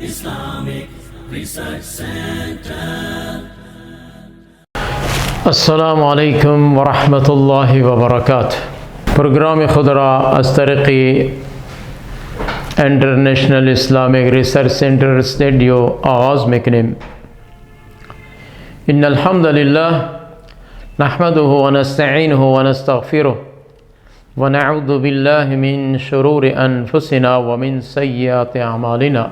Islamic Research Center. السلام عليكم ورحمة الله وبركاته. برنامج خود را از طریق انٹرنیشنل اسلامک ریسرچ سنٹر اسٹوڈیو آغاز میکنیم. ان الحمد لله نحمده ونستعينه ونستغفره ونعوذ بالله من شرور انفسنا ومن سيئات اعمالنا.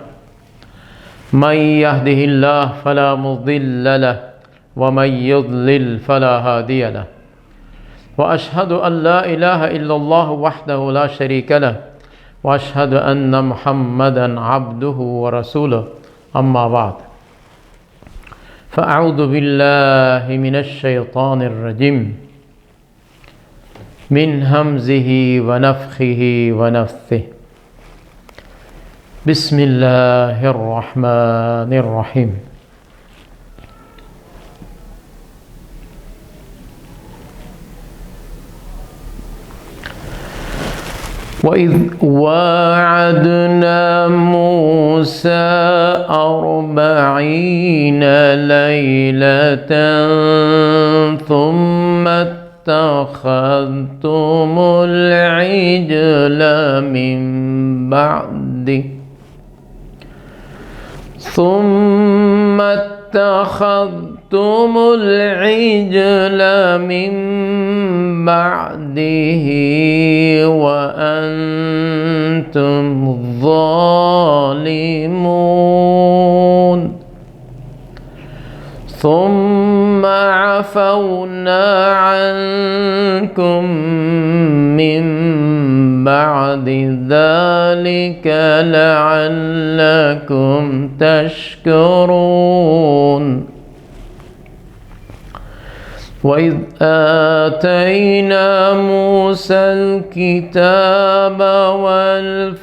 من يهده الله فلا مضل له ومن يضلل فلا هادي له. وأشهد أن لا إله إلا الله وحده لا شريك له وأشهد أن محمدا عبده ورسوله. أما بعد، فأعوذ بالله من الشيطان الرجيم من همزه ونفخه ونفثه. بسم الله الرحمن الرحيم. وإذ واعدنا موسى 40 ليلة ثم اتخذتم العجل من بعده وأنتم ظالمون. ثم عفونا عنكم من بعد ذلك لعلكم تشكرون. وإذ آتينا موسى الكتاب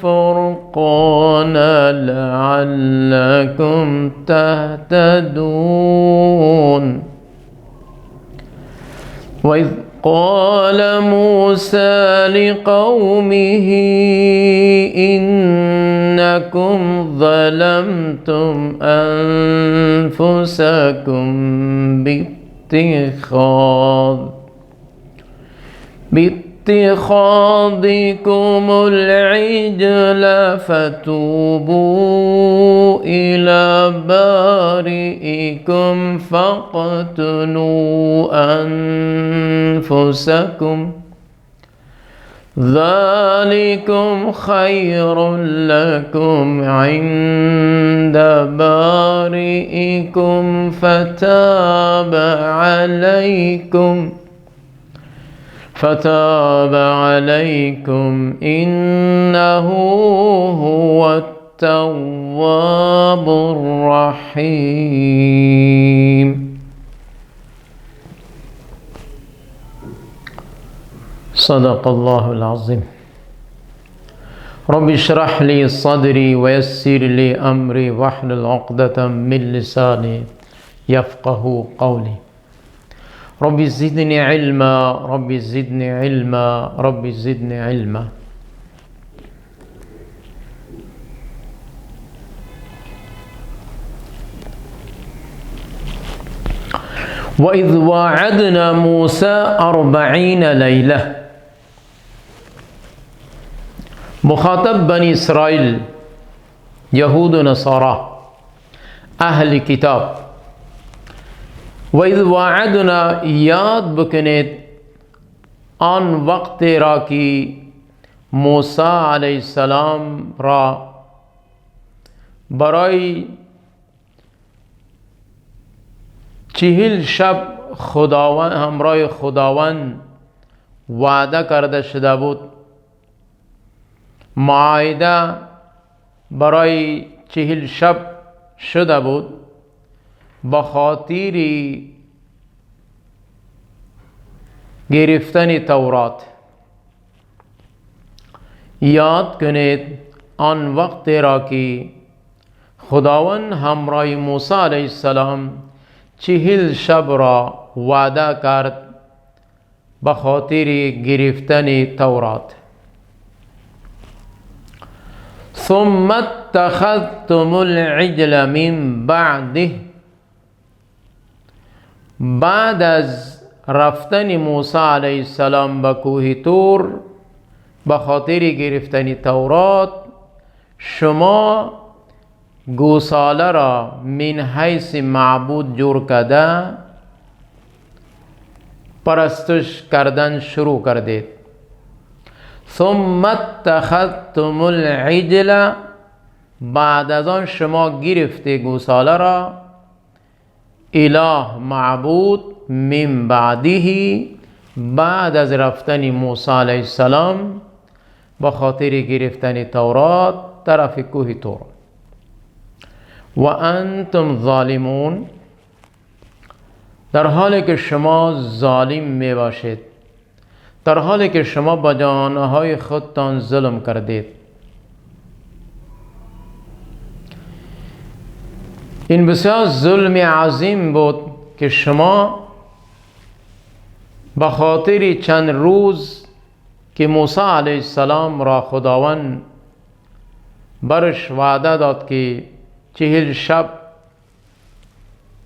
والفرقان لعلكم تهتدون. وإذ قال موسى لقومه إنكم ظلمتم أنفسكم باتخاذكم العجل فتوبوا إلى بارئكم فاقتلوا أنفسكم ذلكم خير لكم عند بارئكم فتاب عليكم إنه هو التواب الرحيم. صدق الله العظيم. رب اشرح لي صدري ويسر لي أمري واحلل عقدة من لساني يفقه قولي. رب زدني علما رب زدني علما رب زدني علما. وإذ واعدنا موسى 40 ليلة. مخاطب بني إسرائيل، यहूद नसारा, अहल किताब. वइज़ वाअदना, याद बकनेत, आन वक्त را की موسی علیه السلام را برای 40 شب خداوند همراه خداوند وعده کرده شده بود. معاهده برای 40 شب شده بود به خاطر گرفتن تورات. یاد کنید آن وقت را که خداوند همراه موسی علیه السلام 40 شب را وعده کرد به خاطر گرفتن تورات. ثم اتخذتم العجل من بعده، بعد از رفتن موسی علیه السلام به کوه طور به خاطر گرفتن تورات، شما گوساله را من حیث معبود جور کرده پرستش کردن شروع کردید. ثم اتخذتم العجل، بعد از آن شما گرفته گوساله را اله معبود من بعده، بعد از رفتن موسی علیه السلام به خاطر گرفتن تورات طرف کوه طور. و انتم ظالمون، در حالی که شما ظالم می باشید، در حالی که شما به جانهای خودتان ظلم کردید. این بسیار ظلم عظیم بود که شما به خاطر چند روز که موسی علیه السلام را خداوند برش وعده داد که 40 شب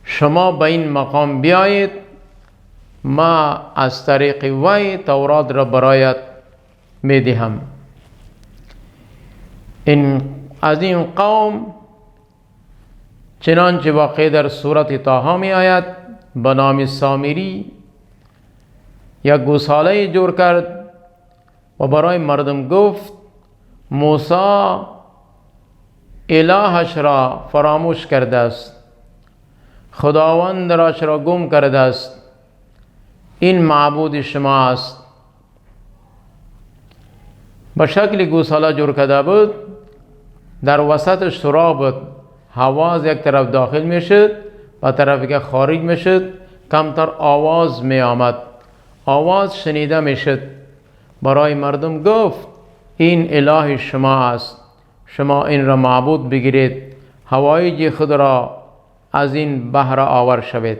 شما به این مقام بیایید، ما از طریق وحی تورات را برایت می دهم. از این قوم چنانچه واقع در سورت طه می آید، به نام سامری یک گوساله جور کرد و برای مردم گفت موسی الهش را فراموش کرده است، خداوند راش را گم کرده است، این معبود شما است. به شکل گوساله جور کرده بود، در وسطش سوراخ بود، هوا از یک طرف داخل می شد و طرفی که خارج می شد کمتر آواز می آمد، آواز شنیده می شد. برای مردم گفت این اله شما است، شما این را معبود بگیرید، هوایج خود را از این بحر آور شوید.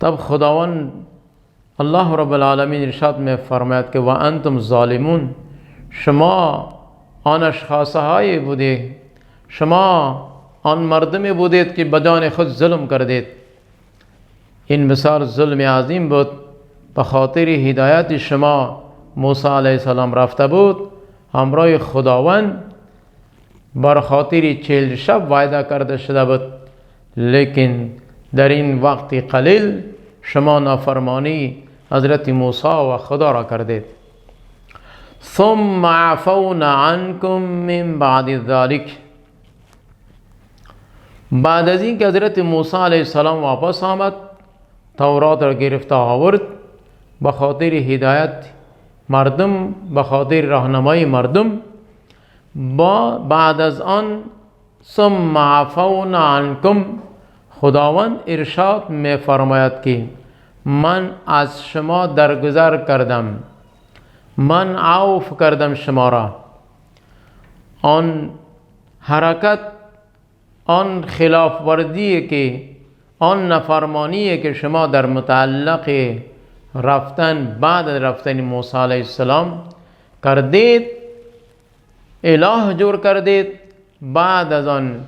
تب خداوند الله رب العالمین ارشاد می فرماید که و انتم ظالمون، شما آن اشخاص هایی بودید، شما آن مردمی بودید که به جان خود ظلم کردید. این بسیار ظلم عظیم بود. به خاطر هدایت شما موسی علیه السلام رفته بود همراه خداوند، بر خاطر 40 شب وعده کرده شده بود، لیکن در این وقت قلیل شما نافرمانی حضرت موسی و خدا را کردید. ثم عفونا عنكم من بعد ذلك، بعد از این که حضرت موسی علیه السلام واپس آمد، تورات را گرفته آورد، به خاطر هدایت مردم، به خاطر راهنمایی مردم، بعد از آن ثم عفونا عنکم، خداوند ارشاد می فرماید که من از شما درگذر کردم، من عفو کردم شما را. آن حرکت، آن خلاف ورزی که، آن نافرمانی که شما در متعلق رفتن بعد رفتن موسی علیه السلام کردید، اله جور کردید، بعد از آن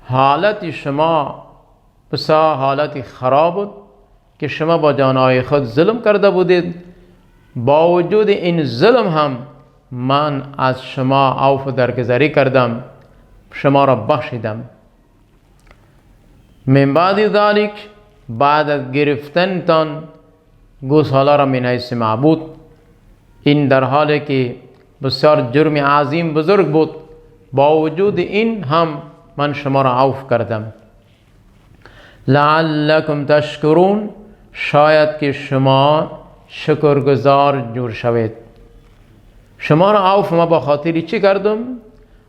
حالت شما بسیار حالت خراب بود که شما با جانهای خود ظلم کرده بودید. با وجود این ظلم هم من از شما عفو درگذری کردم، شما را بخشیدم. من بعد ذلك، بعد از گرفتن تان گوساله را من حیث معبود، این در حالی که بسیار جرم عظیم بزرگ بود، با وجود این هم من شما را عفو کردم. لعلکم تشکرون، شاید که شما شکرگزار جور شوید. شما را عفو ما با خاطر چی کردم؟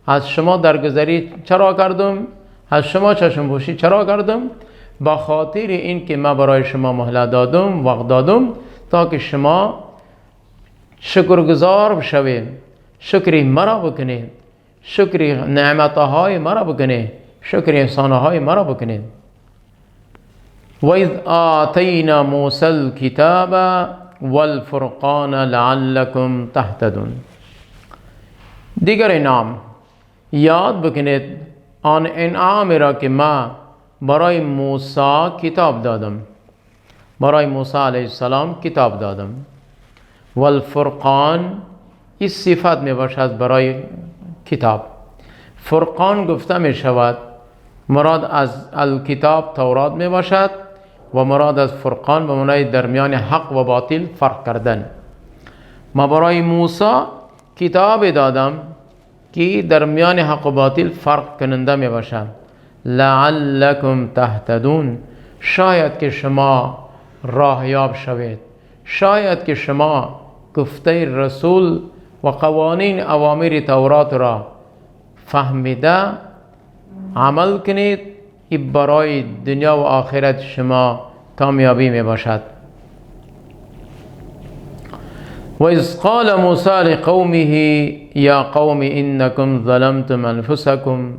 از شما درگذری چرا کردم؟ از شما چشم پوشی چرا کردم؟ با خاطر این که ما برای شما مهلت دادم، وقت دادم تا که شما شکرگزار بشوید، شکر مرا بکنید، شکر نعمتهای مرا بکنید، شکر احسانهای مرا بکنید. و اذ آتینا موسی الکتاب والفرقان لعلکم تهتدون، دیگر انعام یاد بکنید آن انعام را که ما برای موسی کتاب دادم، برای موسی علیه السلام کتاب دادم. والفرقان این صفت می باشد برای کتاب. فرقان گفته می شود مراد از الکتاب تورات می باشد و مراد از فرقان به معنای درمیان حق و باطل فرق کردن. ما برای موسی کتاب دادم که درمیان حق و باطل فرق کننده می باشد. لعلکم تهتدون، شاید که شما راهیاب شوید، شاید که شما گفته رسول و قوانین اوامر تورات را فهمیده عمل کنید، این برای دنیا و آخرت شما کامیابی می باشد. و اذ قال موسی لقومه یا قوم انکم ظلمتم انفسکم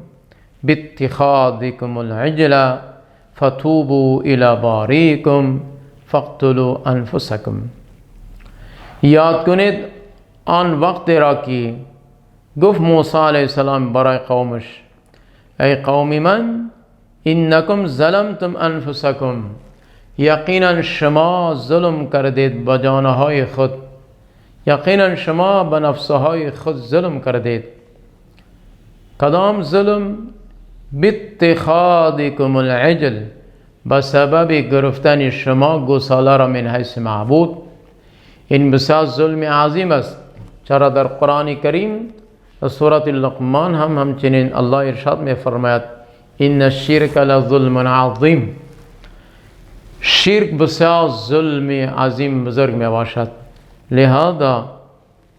باتخاذکم العجل فتوبوا الی باریکم فاقتلوا انفسکم. یاد کنید آن وقت را که گفت موسی علیه السلام برای قومش ای قوم من انکم ظلمتم انفسکم، یقینا شما ظلم کردید به جانهای خود، یقینا شما به نفسهای خود ظلم کردید. کدام ظلم؟ باتخاذکم العجل، به سبب گرفتن شما گوساله را من حیث معبود. این بسیار ظلم عظیم است، چرا در قرآن کریم سورة لقمان هم همچنین الله ارشاد می فرماید این الشرک لظلم عظیم، شرک بسیار ظلم عظیم بزرگ می باشد. لہذا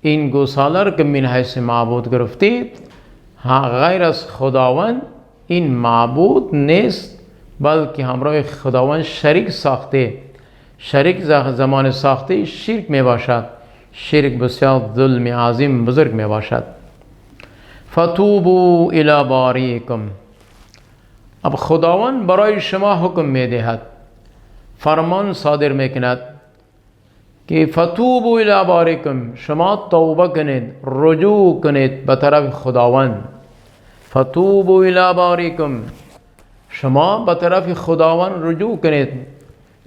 این گوساله را که من حیث معبود گرفتید غیر از خداوند این معبود نیست، بلکه همراه خداوند شریک ساخته، شریک زمان ساخته شرک می باشد. شرک بسیار ظلم عظیم بزرگ می باشد. فتوبوا الی باریکم، اب خداوند برای شما حکم می دهد، فرمان صادر می کند که فتوبوا الی باریکم، شما توبه کنید، رجوع کنید به طرف خداوند. فتوبوا الی باریکم، شما به طرف خداوند رجوع کنید.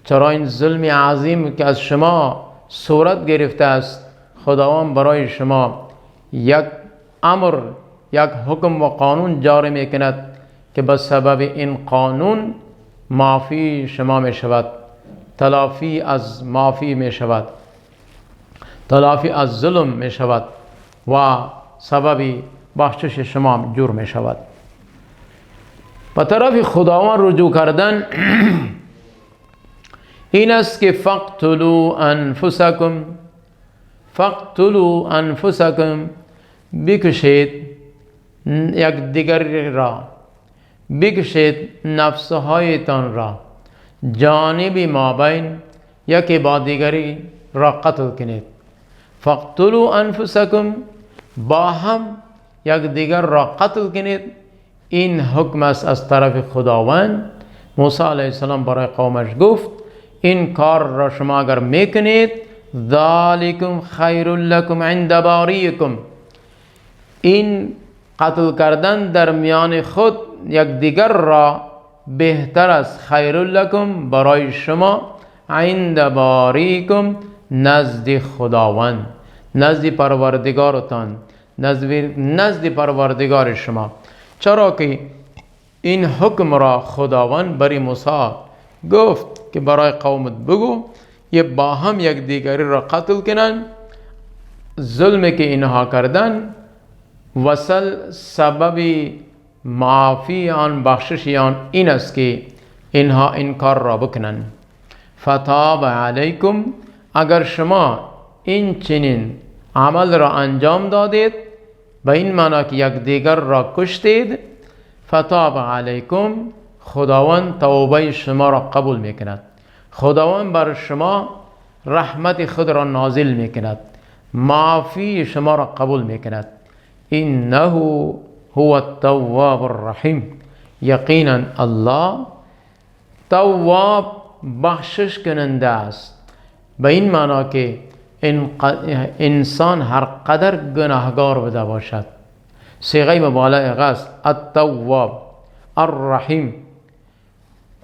چرا این ظلم عظیم که از شما صورت گرفته است، خداوند برای شما یک امر، یک حکم و قانون جاری می کند که به سبب این قانون معافی شما می شود، تلافی از معافی می شود، تلافی از ظلم می شود و سبب بخشش شما جور می شود. به طرف خداوند رجوع کردن این است که فاقتلوا انفسکم، فاقتلوا انفسکم، بکشید یک دیگر را، بکشید نفسهایتان را، جانب مابین یکی با دیگری را قتل کنید. فاقتلوا انفسکم، با هم یک دیگر را قتل کنید. این حکم است از طرف خداوند. موسی علیه السلام برای قومش گفت این کار را شما اگر میکنید ذالکم خیر لکم عند باریکم، این قتل کردن در میان خود یک دیگر را بهتر است، خیر لکم برای شما، عند باریکم نزد خداوند، نزد پروردگارتان، نزد پروردگار شما. چرا که این حکم را خداوند برای موسی گفت که برای قومت بگو یه با هم یک دیگری را قتل کنن. ظلمی که اینها کردن وصل سبب معافی آن، بخشش آن این است که اینها این کار را بکنن. فتاب علیکم، اگر شما این چنین عمل را انجام دادید به این معنی که یک دیگر را کشتید، فتاب علیکم، خداوند توبه شما را قبول میکند، خداوند بر شما رحمت خود را نازل میکند، معافی شما را قبول میکند. انه هو التواب الرحیم، یقینا الله تواب بخشش کننده است. به این معنی که انسان هر قدر گناهگار بوده باشد، صیغه مبالغه است. التواب، الرحیم.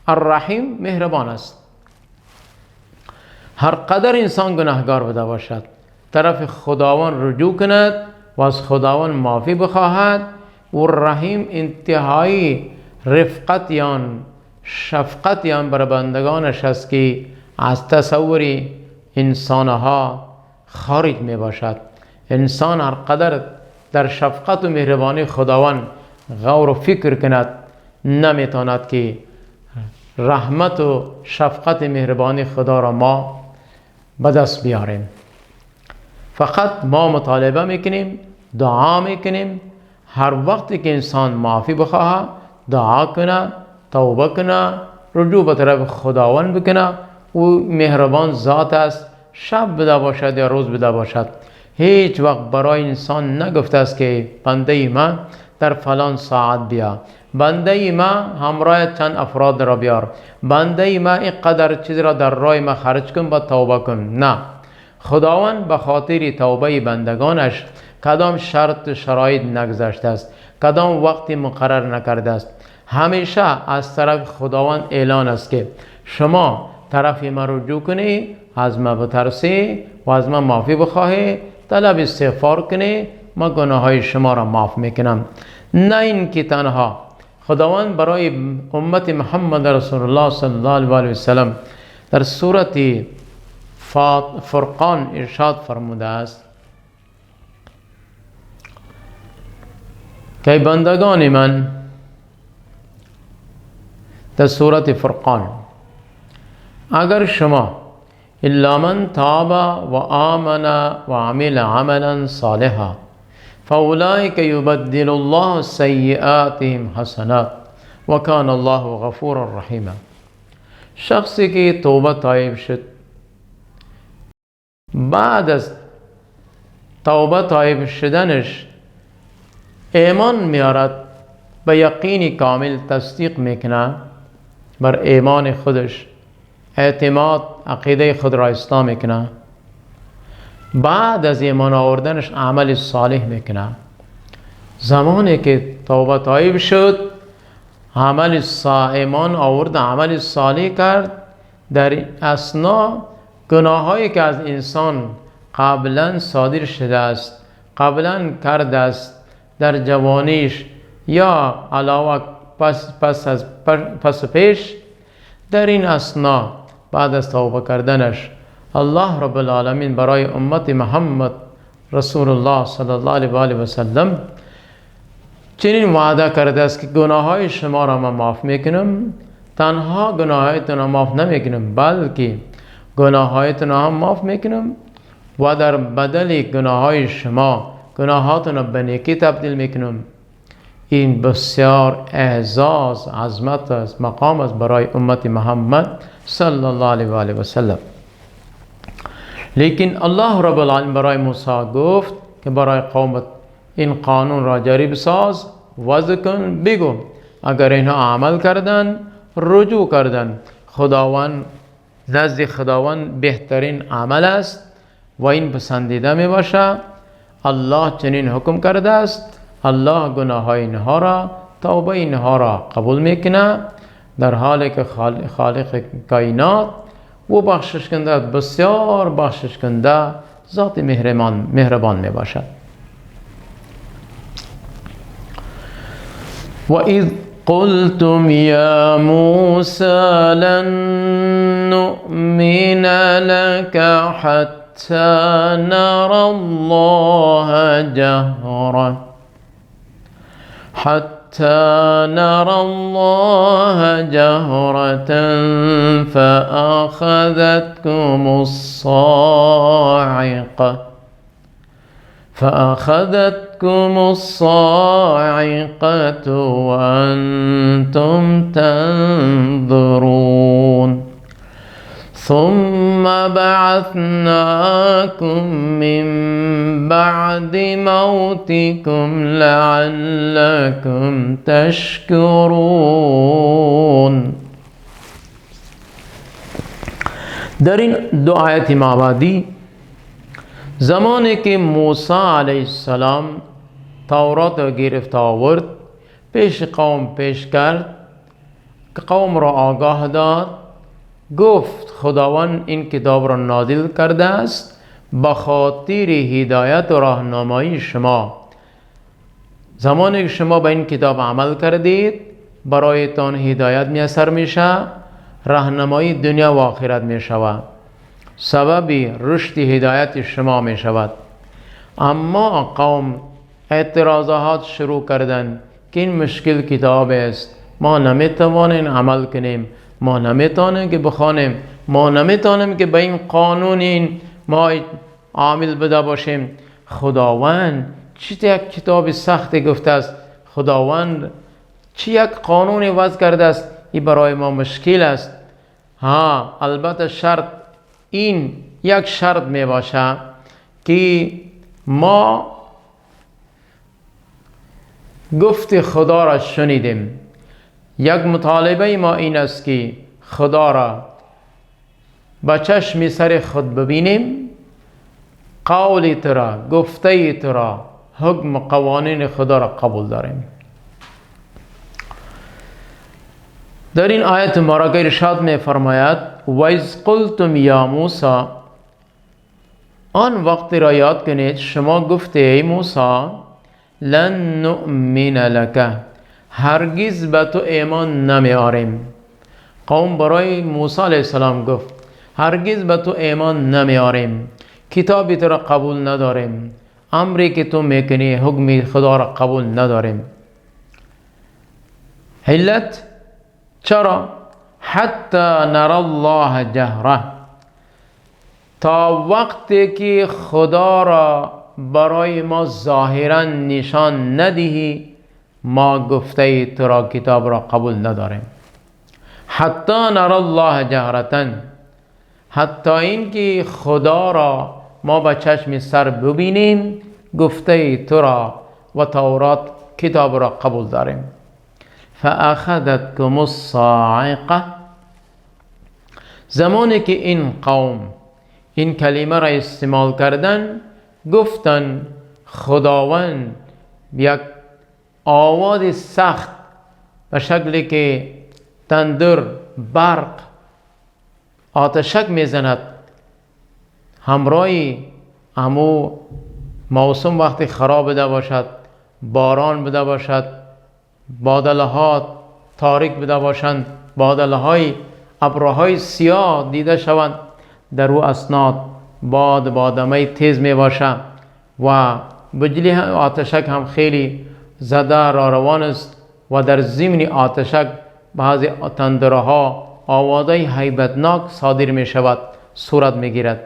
الرحیم مهربان است. هر قدر انسان گناهگار بوده باشد، طرف خداوند رجوع کند و از خداوند معافی بخواهد، و رحیم انتهایی رفقت یا شفقت یا بر بندگانش است که از تصور انسانها خارج می باشد. انسان هر قدر در شفقت و مهربانی خداوند غور و فکر کند، نمیتواند که رحمت و شفقت مهربانی خدا را ما به دست بیاریم. فقط ما مطالبه میکنیم، دعا میکنیم، هر وقتی که انسان معافی بخواه دعا کنه، توبه کنه، رجوع به طرف خداوند بکنه. او مهربان ذات است، شب بده باشد یا روز بده باشد. هیچ وقت برای انسان نگفته است که بنده من در فلان ساعت بیا، بنده ما همراه چند افراد را بیار، بنده ما این قدر چیز را در راه ما خرج کن با توبه کن. نه، خداوند به خاطر توبه بندگانش کدام شرط شرایط نگذاشته است، کدام وقتی مقرر نکرده است. همیشه از طرف خداوند اعلان است که شما طرف ما رجوع کنی، از ما بترسی و از ما معافی بخواهی، طلب استغفار کنی، ما گناه های شما را معاف میکنم. نه این که تنها خداوند برای امت محمد رسول الله صلی الله علیه و سلم در سورت فرقان ارشاد فرموده است که بندگان من، در سورت فرقان، اگر شما الا من تاب و آمن و عمل عملا صالحا فاولئک یبدل الله سیئاتهم حسنات و کان الله غفورا رحیما. شخصی که توبه تایب شد، بعد از توبه تایب شدنش ایمان میارد، به یقین کامل تصدیق میکنه بر ایمان خودش، اعتماد عقیده خود را اصلاح میکنه، بعد از ایمان آوردنش عمل صالح میکنه. زمانی که توبه تایب شد، ایمان آورد، عمل صالح کرد، در اثنا گناهایی که از انسان قبلا صادر شده است، قبلا کرده است در جوانیش یا علاوه پس پیش، در این اثنا بعد از توبه کردنش الله رب العالمین برای امت محمد رسول الله صلی الله علیه و سلم چنین وعده کرده است که گناههای شما را من معاف میکنم. تنها گناهایتون را معاف نمیکنم، بلکه گناهایتون را هم معاف میکنم و در بدل گناههای شما گناهاتون را به نیکی تبدیل میکنم. این بسیار اعزاز، عظمت است، مقام است برای امت محمد صلی الله علیه و سلم. لیکن الله رب العالمین برای موسی گفت که برای قومت این قانون را جاری بساز، وضع کن، بگو اگر اینها عمل کردن، رجوع کردن، خداوند نزد خداوند بهترین عمل است و این پسندیده می باشه. الله چنین حکم کرده است، الله گناه های اینها را، توبه اینها را قبول میکنه، در حالی که خالق کائنات و بخشش کننده، بسیار بخشش کننده، ذات مهربان می باشد. و اذ قلتم یا موسی لن نؤمن لك حتى نرى الله جهرة فأخذتكم الصاعقة وأنتم تنظرون ثم بعثناكم من بعد موتكم لعلكم تشكرون. در این دو آیت مابعدی زمانی که موسی علیه السلام تورات را گرفت آورد، پیش قوم پیش کرد که قوم را آگاه داد. گفت خداوند این کتاب را نازل کرده است به خاطر هدایت و راهنمایی شما. زمانی که شما به این کتاب عمل کردید برایتان هدایت میسر میشه، راهنمایی دنیا و آخرت میشود، سبب رشد هدایت شما میشود. اما قوم اعتراضات شروع کردند که این مشکل کتاب است، ما نمیتوانیم عمل کنیم، ما نمیتوانیم که بخوانیم، ما نمیتوانیم که به این قانون ما عامل بده باشیم. خداوند چی یک کتاب سخت گفته است، خداوند چی یک قانون وضع کرده است، این برای ما مشکل است. البته شرط این یک شرط می باشه که ما گفت خدا را شنیدیم. یک مطالبه ما این است که خدا را با چشم سر خود ببینیم، قول ترا، گفته ترا، حکم قوانین خدا را قبول داریم. در این آیت مبارکه ارشاد می فرماید و اذ قلتم یا موسی، آن وقت را یاد کنید شما گفته ای موسی لن نؤمن لک، هرگز به تو ایمان نمی آریم. قوم برای موسی علیه السلام گفت هرگز به تو ایمان نمی آریم، کتابی تو را قبول نداریم، امری که تو میکنی حکم خدا را قبول نداریم. علت چرا؟ حتی نرى الله جهره، تا وقتی که خدا را برای ما ظاهرا نشان ندهی ما گفته تو را کتاب را قبول نداریم. حتی نرى الله جهرة، حتی این که خدا را ما با چشم سر ببینیم گفته تو را و تورات کتاب را قبول داریم. فاخذتكم الصاعقه، زمانی که این قوم این کلمه را استعمال کردن گفتن خداوند یک آواز سخت به شکلی که تندر، برق، آتشک میزند، همراهی همو موسم وقتی خراب بده باشد، باران بده باشد، بادلها تاریک بده باشند، بادلهای ابرهای سیاه دیده شوند، در او اسناد بادمه تیز می باشد و بجلی آتشک هم خیلی زده را روان است و در ضمن آتشک بعضی تندرها آوازهای هیبتناک صادر می شود، صورت می گیرد.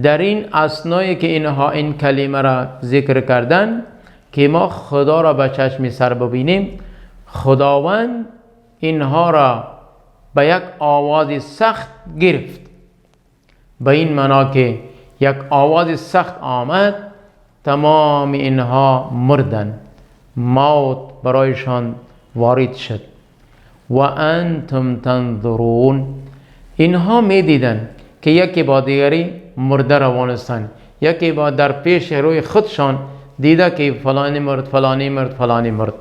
در این اسنایی که اینها این کلمه را ذکر کردن که ما خدا را به چشم سر ببینیم، خداوند اینها را به یک آواز سخت گرفت، به این معنا که یک آواز سخت آمد، تمام اینها مردن، موت برایشان وارد شد. و انتم تنظرون، اینها می دیدن که یکی با دیگری مرده روانستند، یکی با در پیش روی خودشان دیده که فلانی مرد، فلانی مرد، فلانی مرد.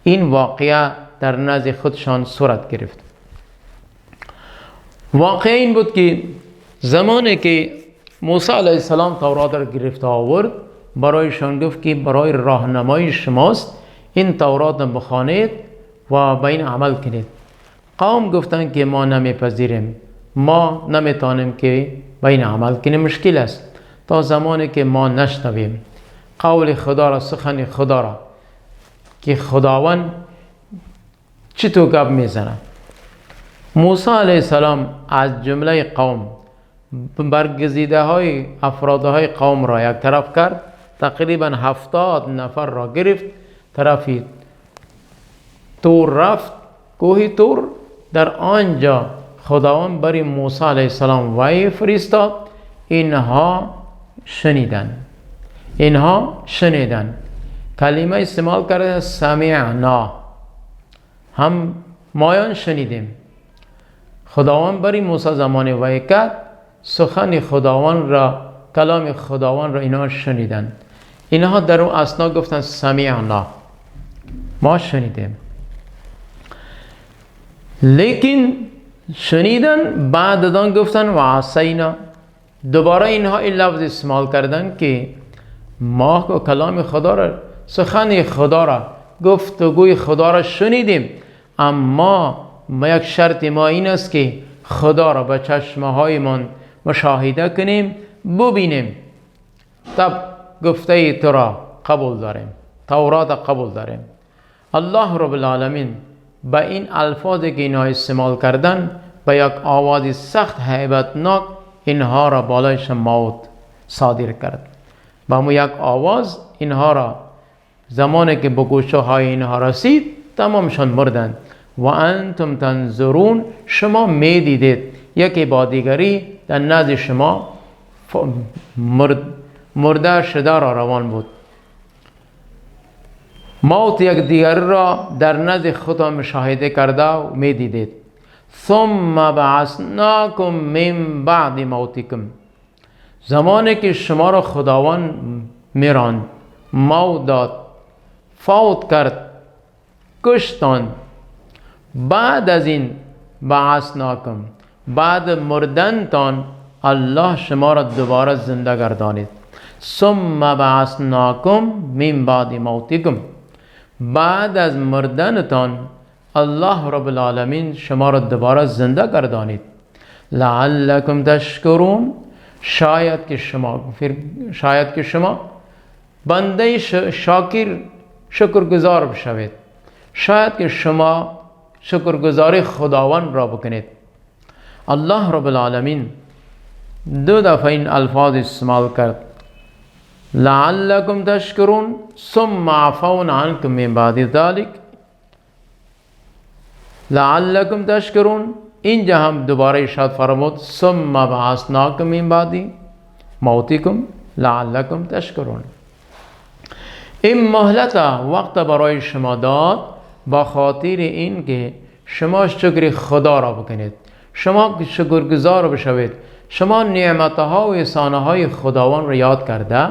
این واقعه در نزد خودشان صورت گرفت. واقعه این بود که زمانی که موسی علیه السلام تورات را گرفت آورد، برایشان گفت که برای راهنمایی شماست، این تورات را بخوانید و به این عمل کنید. قوم گفتند که ما نمیپذیریم، ما نمیتونیم که به این عمل کنیم، مشکل است تا زمانی که ما نشنویم قول خدا را، سخن خدا را که خداوند چطور گپ میزنه. موسی علیه السلام از جمله قوم برگزیده های افرادهای قوم را یک طرف کرد، تقریبا 70 نفر را گرفت، طرفی تور رفت، کوه تور. در آنجا خداوند برای موسی علیه السلام وحی فرستاد، اینها شنیدن، کلمه استعمال کرده سمعنا، هم مایان شنیدیم. خداوند برای موسی زمان وحی کرد، سخن خداوند را، کلام خداوند را اینا شنیدن. اینها در اون اثنا گفتن سمعنا، ما شنیدیم. لیکن شنیدن بعد از آن گفتن و عصینا. دوباره اینها این لفظ استعمال کردن که ما کلام خدا را، سخن خدا را، گفتگوی خدا را شنیدیم، اما یک شرط ما این است که خدا را به چشمهایمان مشاهده کنیم، ببینیم، تب گفته تو را قبول داریم، تورات قبول داریم. الله رب العالمین به این الفاظی که اینها استعمال کردن به یک آواز سخت هیبتناک اینها را بالایش موت صادر کرد. با همون یک آواز اینها را زمانی که به گوشه های اینها رسید تمامشان مردند. و انتم تنظرون، شما می دیدید یکی با دیگری در نزد شما مرده شده را روان بود. موت یک دیگر را در نزد خدا مشاهده کرده و می دیدید. ثم بعثناکم من بعد موتکم، زمانی که شما را خداوند میراند، موت داد، فوت کرد، کشتان، بعد از این بعثناکم، بعد مردنتان الله شما را دوباره زنده گردانید. ثم بعثناکم من بعد موتکم، بعد از مردنتان الله رب العالمین شما را دوباره زنده گردانید. لعلکم تشکرون، شاید که شما بنده شاکر شکرگزار بشوید، شاید که شما شکرگزاری خداوند را بکنید. الله رب العالمین دو دفعه این الفاظ استعمال کرد، لعلکم تشکرون ثم عفونا عنکم من بعد ذلک. لعلکم تشکرون اینجا هم دوباره ارشاد فرمود ثم بعثناکم من بعد موتکم لعلکم تشکرون. این مهلت وقت برای شما داد با خاطر این که شما شکر خدا را بکنید، شما شکرگزار بشوید، شما نعمتها و احسانهای خداوند را یاد کرده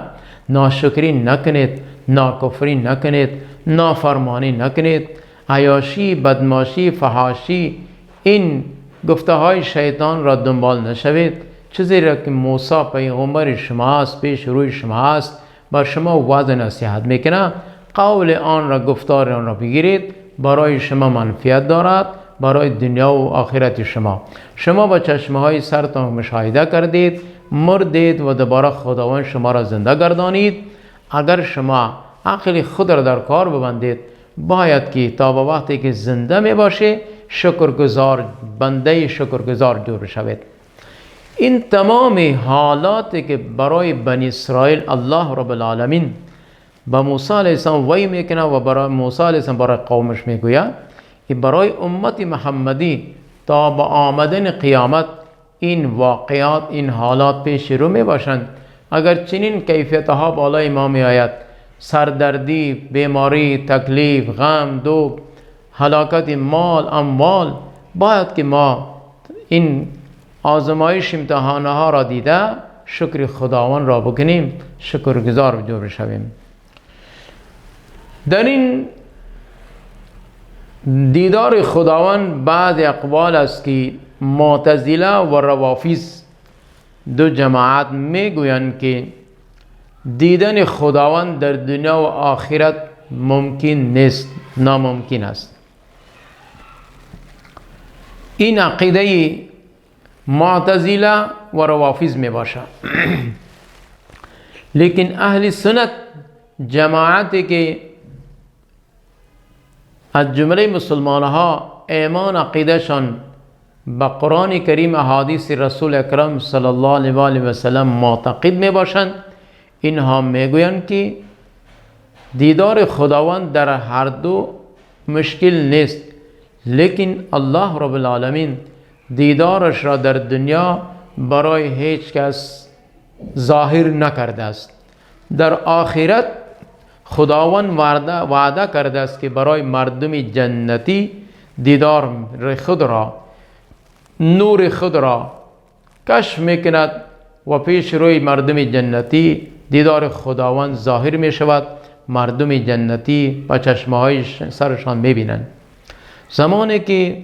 ناشکری نکنید، ناکفری نکنید، نافرمانی نکنید، عیاشی، بدماشی، فحاشی، این گفته های شیطان را دنبال نشوید. چیزی را که موسی پیغمبر شما است، پیش روی شما است، بر شما وعظ نصیحت میکنه، قول آن را، گفتار آن را بگیرید، برای شما منفعت دارد، برای دنیا و آخرت شما. شما با چشمه های سرتان مشاهده کردید، مردید و دوباره خداوند شما را زنده گردانید. اگر شما عقل خود را در کار ببندید، باید که تا به وقتی که زنده می باشه شکرگزار، بنده شکرگزار جور شوید. این تمام حالاتی که برای بنی اسرائیل الله رب العالمین با موسی علیه السلام وحی میکنه و برای موسی علیه السلام برای قومش میگوید، این برای امت محمدی تا با آمدن قیامت این واقعات، این حالات پیش رو می باشند. اگر چنین کیفیتها بالای ما می آید، سردردی، بیماری، تکلیف، غم، دوغ، هلاکت مال، اموال، باید که ما این آزمایش امتحانها را دیده شکر خداوند را بکنیم، شکرگزار جو بشویم. در این دیدار خداوند بعض اقوال است که معتزله و روافض دو جماعت میگویند که دیدن خداوند در دنیا و آخرت ممکن نیست، ناممکن است. این عقیده معتزله و روافض می باشد. لیکن اهل سنت جماعتی که از جمله مسلمان ها ایمان عقیدهشان به قرآن کریم، احادیث رسول اکرم صلی الله علیه و آله و سلم معتقد می باشند، اینها میگویند که دیدار خداوند در هر دو مشکل نیست، لیکن الله رب العالمین دیدارش را در دنیا برای هیچ کس ظاهر نکرده است. در آخرت خداوند وعده کرده است که برای مردم جنتی دیدار خود را، نور خود را کشف میکند و پیش روی مردم جنتی دیدار خداوند ظاهر می شود، مردم جنتی با چشمهای سرشان می بینند. زمانی که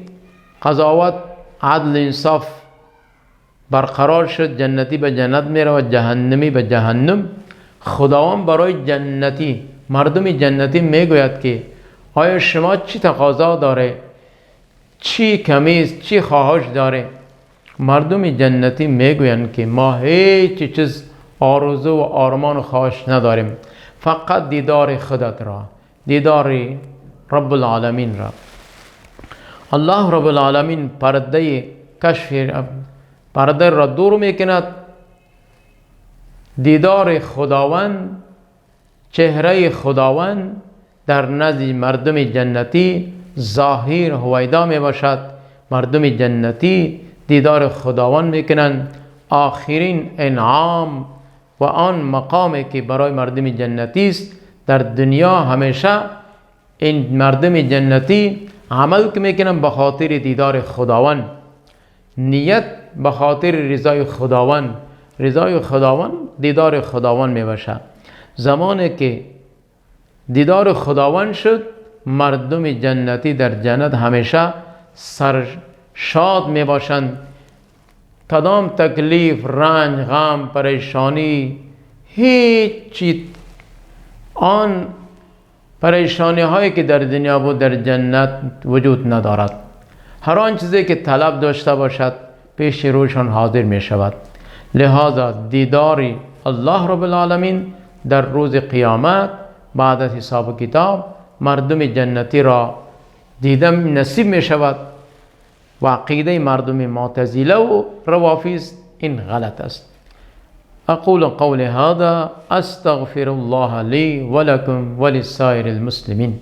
قضاوت، عدل، انصاف برقرار شد، جنتی به جنت می رود، جهنمی به جهنم. خداوند برای جنتی، مردم جنتی می گوید که آیا شما چی تقاضا داره، چی کمیست، چی خواهش داره؟ مردم جنتی می گویند که ما هیچ چیز آرزو و آرمان و خواهش نداریم، فقط دیدار خودت را، دیدار رب العالمین را. الله رب العالمین پرده کشف، پرده را دور میکند. دیدار خداوند، چهره خداوند در نزد مردم جنتی ظاهر هویدا می باشد. مردم جنتی دیدار خداوند میکنند. آخرین انعام و آن مقامی که برای مردم جنتی است، در دنیا همیشه این مردم جنتی عمل که میکنن به خاطر دیدار خداوند، نیت به خاطر رضای خداوند، رضای خداوند دیدار خداوند میباشد. زمانی که دیدار خداوند شد، مردم جنتی در جنت همیشه سرشاد میباشند. کدام تکلیف، رنج، غم، پریشانی، هیچی آن پریشانی هایی که در دنیا بود در جنت وجود ندارد. هر آن چیزی که طلب داشته باشد پیش روشان حاضر می شود. لہذا دیدار الله رب العالمین در روز قیامت بعد از حساب و کتاب مردم جنتی را دیدن نصیب می شود. و عقیده مردم معتزله و روافض این غلط است. اقول قول هذا استغفر الله لي ولكم ولسائر المسلمين.